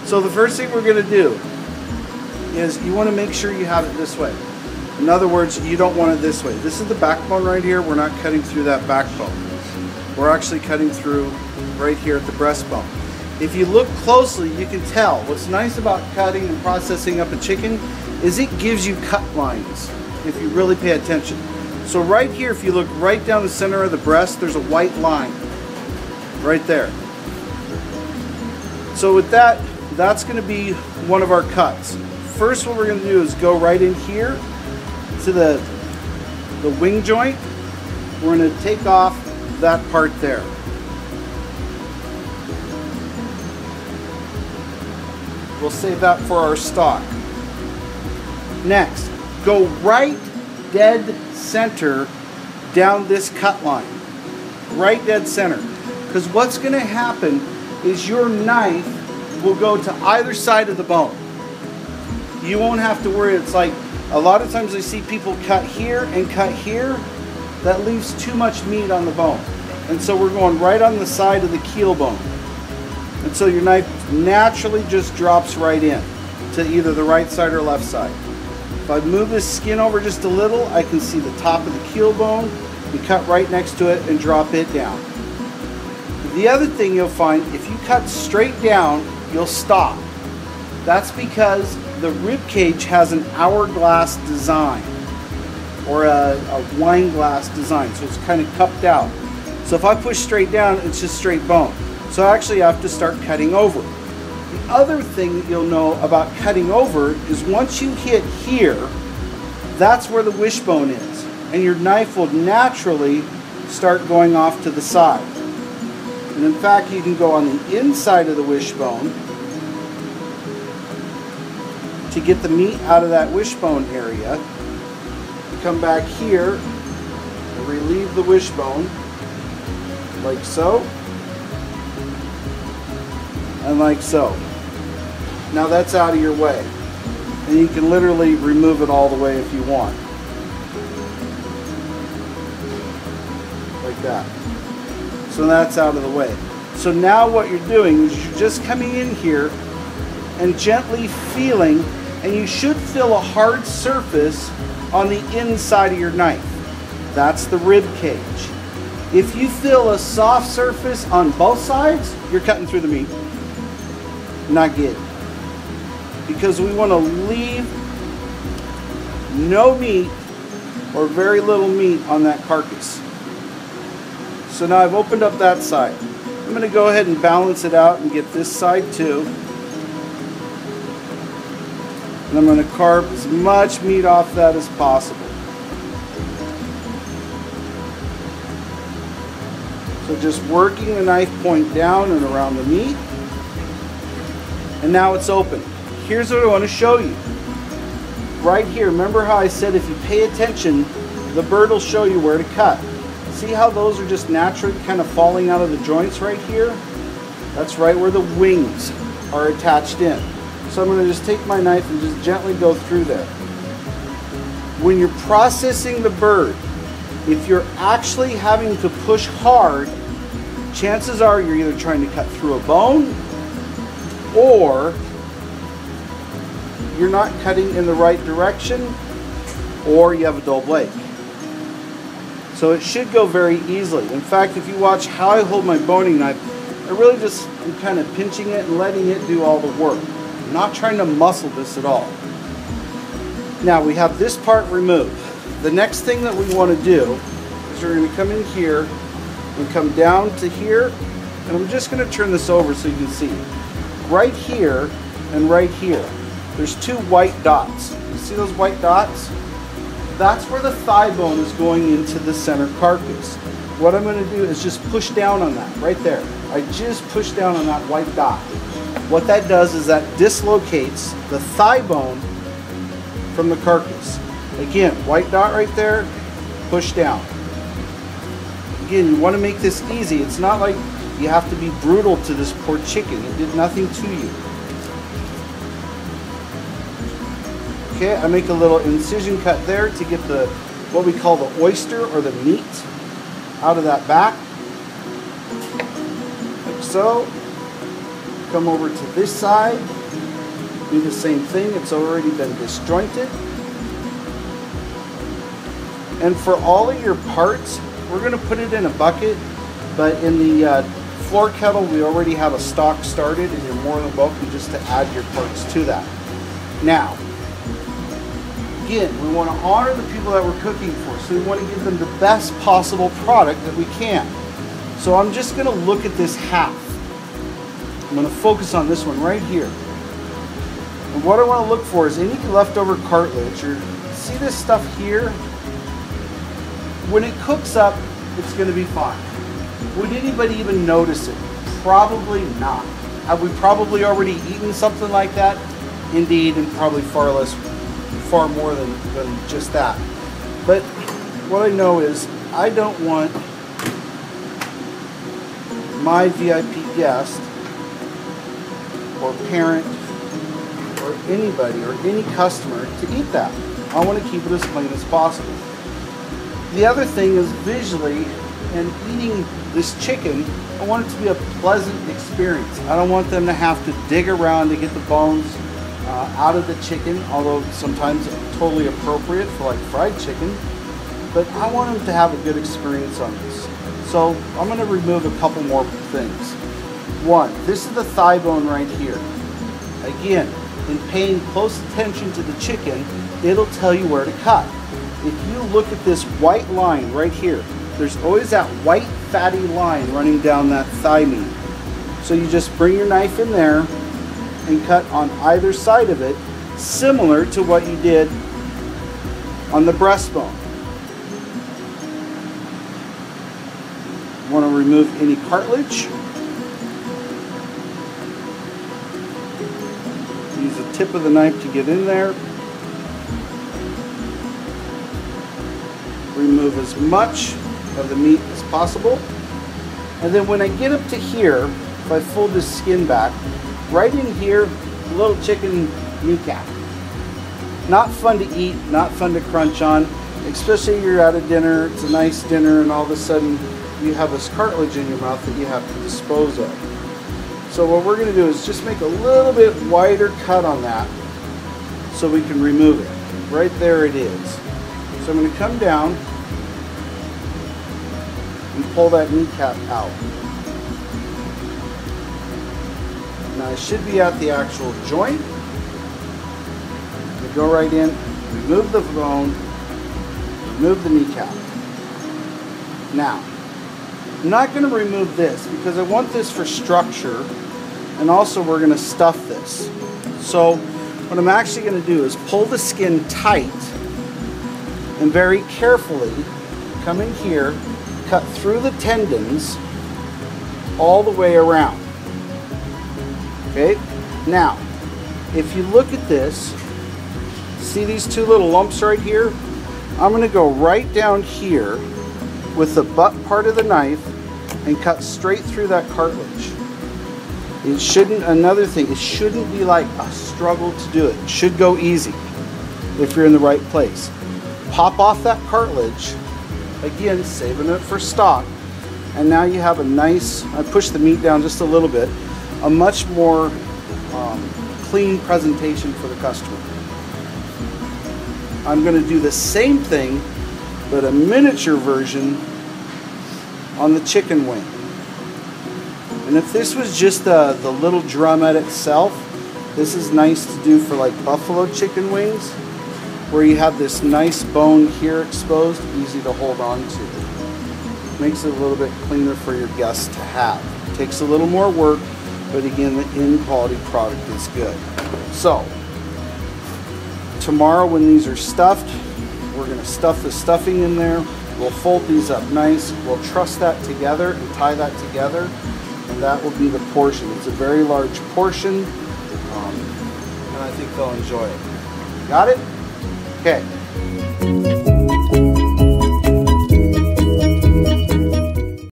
So the first thing we're going to do is you want to make sure you have it this way. In other words, you don't want it this way. This is the backbone right here. We're not cutting through that backbone. We're actually cutting through right here at the breastbone. If you look closely, you can tell. What's nice about cutting and processing up a chicken is it gives you cut lines if you really pay attention. So right here, if you look right down the center of the breast, there's a white line right there. So with that, that's going to be one of our cuts. First, what we're going to do is go right in here to the wing joint. We're going to take off that part there. We'll save that for our stock. Next, go right dead center down this cut line. Right dead center. Because what's going to happen is your knife will go to either side of the bone. You won't have to worry. It's like a lot of times I see people cut here and cut here. That leaves too much meat on the bone. And so we're going right on the side of the keel bone. And so your knife naturally just drops right in to either the right side or left side. If I move this skin over just a little, I can see the top of the keel bone. You cut right next to it and drop it down. The other thing you'll find, if you cut straight down, you'll stop. That's because the rib cage has an hourglass design or a wine glass design, so it's kind of cupped out. So if I push straight down, it's just straight bone. So I actually have to start cutting over. The other thing that you'll know about cutting over is once you hit here, that's where the wishbone is, and your knife will naturally start going off to the side. And in fact, you can go on the inside of the wishbone to get the meat out of that wishbone area. Come back here and relieve the wishbone like so and like so. Now that's out of your way, and you can literally remove it all the way if you want, like that. So that's out of the way. So now what you're doing is you're just coming in here and gently feeling, and you should feel a hard surface on the inside of your knife. That's the rib cage. If you feel a soft surface on both sides, you're cutting through the meat. Not good. Because we want to leave no meat or very little meat on that carcass. So now I've opened up that side. I'm going to go ahead and balance it out and get this side too. And I'm going to carve as much meat off that as possible. So just working the knife point down and around the meat. And now it's open. Here's what I want to show you. Right here, remember how I said if you pay attention, the bird will show you where to cut. See how those are just naturally kind of falling out of the joints right here? That's right where the wings are attached in. So I'm going to just take my knife and just gently go through there. When you're processing the bird, if you're actually having to push hard, chances are you're either trying to cut through a bone or you're not cutting in the right direction, or you have a dull blade. So it should go very easily. In fact, if you watch how I hold my boning knife, I really just am kind of pinching it and letting it do all the work. I'm not trying to muscle this at all. Now we have this part removed. The next thing that we want to do is we're going to come in here and come down to here, and I'm just going to turn this over so you can see. Right here and right here, there's two white dots. You see those white dots? That's where the thigh bone is going into the center carcass. What I'm going to do is just push down on that, right there. I just push down on that white dot. What that does is that dislocates the thigh bone from the carcass. Again, white dot right there, push down. Again, you want to make this easy. It's not like you have to be brutal to this poor chicken. It did nothing to you. Okay, I make a little incision cut there to get the what we call the oyster or the meat out of that back. Like so. Come over to this side. do the same thing. It's already been disjointed. And for all of your parts, we're going to put it in a bucket, but in the floor kettle we already have a stock started, and you're more than welcome just to add your parts to that. Now, again, we want to honor the people that we're cooking for, so we want to give them the best possible product that we can. So I'm just going to look at this half. I'm going to focus on this one right here. And what I want to look for is any leftover cartilage, or see this stuff here? When it cooks up, it's going to be fine. Would anybody even notice it? Probably not. Have we probably already eaten something like that? Indeed, and probably far more than just that. But what I know is I don't want my VIP guest or parent or anybody or any customer to eat that. I want to keep it as clean as possible. The other thing is visually, and eating this chicken, I want it to be a pleasant experience. I don't want them to have to dig around to get the bones out of the chicken, although sometimes it's totally appropriate for like fried chicken. But I want them to have a good experience on this. So I'm going to remove a couple more things. One, this is the thigh bone right here. Again, in paying close attention to the chicken, it'll tell you where to cut. If you look at this white line right here, there's always that white fatty line running down that thigh meat. So you just bring your knife in there and cut on either side of it, similar to what you did on the breastbone. You want to remove any cartilage. Use the tip of the knife to get in there. Remove as much of the meat as possible. And then when I get up to here, if I fold this skin back, right in here, a little chicken kneecap. Not fun to eat, not fun to crunch on, especially if you're at a dinner, it's a nice dinner, and all of a sudden you have this cartilage in your mouth that you have to dispose of. So what we're going to do is just make a little bit wider cut on that so we can remove it. Right there it is. So I'm going to come down and pull that kneecap out. Now it should be at the actual joint. We go right in, remove the bone, remove the kneecap. Now, I'm not going to remove this because I want this for structure, and also we're going to stuff this. So what I'm actually going to do is pull the skin tight and very carefully come in here, cut through the tendons all the way around. Okay, now if you look at this, see these two little lumps right here? I'm going to go right down here with the butt part of the knife and cut straight through that cartilage. It shouldn't, another thing, it shouldn't be like a struggle to do it. It should go easy if you're in the right place. Pop off that cartilage, again saving it for stock, and now you have a nice, I push the meat down just a little bit, a much more clean presentation for the customer. I'm going to do the same thing, but a miniature version on the chicken wing. And if this was just the little drumette itself, this is nice to do for like buffalo chicken wings, where you have this nice bone here exposed, easy to hold on to. Makes it a little bit cleaner for your guests to have. Takes a little more work, but again, the end quality product is good. So, tomorrow when these are stuffed, we're going to stuff the stuffing in there. We'll fold these up nice. We'll truss that together and tie that together, and that will be the portion. It's a very large portion, and I think they'll enjoy it. Got it? Okay.